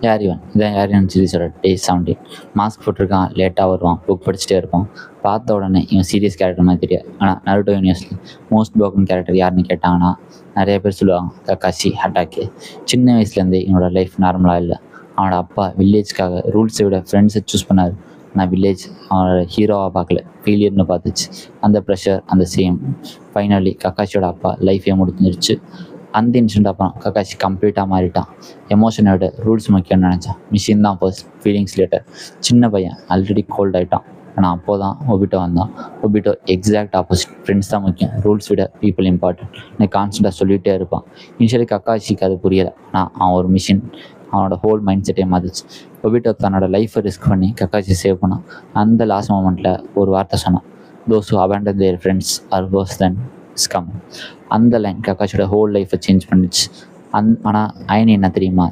யார் இவன்? இதான் யார் சீரிஸோட டே 17. மாஸ்க் போட்டிருக்கான், லேட்டாக வருவான், புக் படிச்சுட்டே இருப்பான். பார்த்த உடனே இவன் சீரியஸ் கேரக்டர் மாதிரி தெரியாது. ஆனால் நருட்டோ யூனிவர்ஸில் மோஸ்ட் ப்ரோக்கன் கேரக்டர் யாருன்னு கேட்டாங்கன்னா நிறைய பேர் சொல்லுவாங்க கக்காஷி ஹட்டாக்கே. சின்ன வயசுலேருந்தே இவனோட லைஃப் நார்மலாக இல்லை. அவனோட அப்பா வில்லேஜ்க்காக ரூல்ஸை விட ஃப்ரெண்ட்ஸை சூஸ் பண்ணார். ஆனால் வில்லேஜ் அவனோட ஹீரோவாக பார்க்கல, ஃபெயிலியர்னு பார்த்துச்சு. அந்த ப்ரெஷர், அந்த சேம். ஃபைனலி கக்காஷியோட அப்பா லைஃபே முடிஞ்சிருச்சு. அந்த இன்சிடென்ட் அப்புறம் கக்காஷி கம்ப்ளீட்டாக மாறிட்டான். எமோஷனை விட ரூல்ஸ் முக்கியம்னு நினச்சான். மிஷின் தான் ஃபர்ஸ்ட், ஃபீலிங்ஸ் லேட்டர். சின்ன பையன் ஆல்ரெடி கோல்ட் ஆகிட்டான். ஆனால் அப்போ தான் ஒபிட்டோ வந்தான். Obito exact opposite. ஃப்ரெண்ட்ஸ் தான் முக்கியம், ரூல்ஸ் விட பீப்புள் இம்பார்ட்டன்ட். எனக்கு கான்ஸ்டண்ட்டாக சொல்லிகிட்டே இருப்பான். இனிஷியலி கக்காஷிக்கு அது புரியலை. ஆனால் அவன் ஒரு மிஷின். அவனோட ஹோல் மைண்ட் செட்டே மாறிச்சு. ஒபிட்டோ தன்னோட லைஃப்பை ரிஸ்க் பண்ணி கக்காஷி சேவ் பண்ணான். அந்த லாஸ்ட் மூமெண்ட்டில் ஒரு வார்த்தை சொன்னான், those who abandon their friends are worse than scum. அந்த லைன் கக்காஷியோட ஹோல் லைஃப்பை சேஞ்ச் பண்ணிச்சு. ஆனால் ஐனி என்ன தெரியுமா,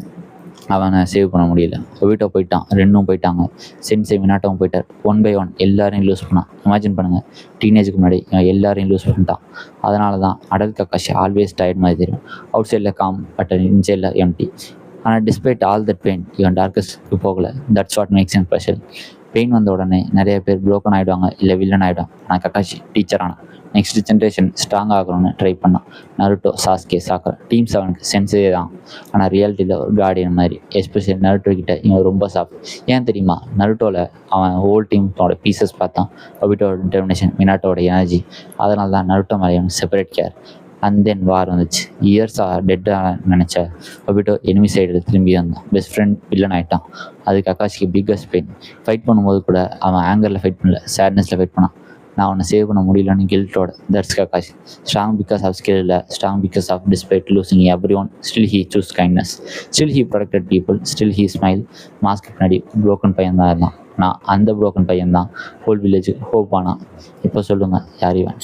அவனை சேவ் பண்ண முடியல. ஒபிட்டோ போயிட்டான், ரெண்டும் போயிட்டாங்க. சென்சே மினாட்டோவும் போயிட்டார். 1 by 1 எல்லாரையும் லூஸ் பண்ணான். இமேஜின் பண்ணுங்கள், டீனேஜுக்கு முன்னாடி எல்லாரையும் லூஸ் பண்ணிட்டான். அதனால தான் அடல் கக்காஷி ஆல்வேஸ் டயர்ட் மாதிரி தெரியும். அவுட் சைடில் காம், பட் இன்சைடில் எம்டி. ஆனால் டிஸ்பைட் ஆல் தட் பெயின் இவன் டார்க்கஸ்க்கு போகலை. That's what makes him special. Pain வந்த உடனே நிறைய பேர் ப்ரோக்கன் ஆகிடுவாங்க, இல்லை வில்லன் ஆகிடும். ஆனால் கக்காஷி டீச்சர் ஆனான். நெக்ஸ்ட் ஜென்ரேஷன் ஸ்ட்ராங் ஆகணும்னு ட்ரை பண்ணான். நருட்டோ, சாஸ்கே, சாக்கர், டீம் 7க்கு சென்சே தான். ஆனால் ரியாலிட்டியில் ஒரு கார்டியன் மாதிரி. எஸ்பெஷலி நருட்டோ கிட்ட இவன் ரொம்ப சாஃப்ட். ஏன் தெரியுமா, நருட்டோவில் அவன் ஹோல் டீமோட பீசஸ் பார்த்தான். ஒபிட்டோட டிட்டர்மினேஷன், மினாட்டோட எனர்ஜி. அதனால தான் நருட்டோ மேலே இவன் செப்பரேட் கேர். அண்ட் தென் வார் வந்துச்சு. இயர்ஸாக டெட்டாக நினச்ச ஒபிட்டோ எனிமி சைடில் திரும்பி வந்தான். பெஸ்ட் ஃப்ரெண்ட் வில்லன் ஆகிட்டான். அது கக்காஷிக்கு பிக்கஸ்ட் பெயின். ஃபைட் பண்ணும்போது கூட அவன் ஆங்கரில் ஃபைட் பண்ணல, சேட்னஸில் ஃபைட் பண்ணான். நான் அவனை சேவ் பண்ண முடியலன்னு கில்ட்டோட. That's Kakashi. Strong because of skill இல்லை, strong because of despite losing every one still he choose kindness. Still he protected people. Still he smile. மாஸ்க்கு பின்னாடி ப்ரோக்கன் பையன் தான் இருந்தான். நான் அந்த ப்ரோக்கன் பையன் தான் ஹோல் வில்லேஜுக்கு ஹோப் ஆனான். இப்போ சொல்லுங்கள், யார் இவன்?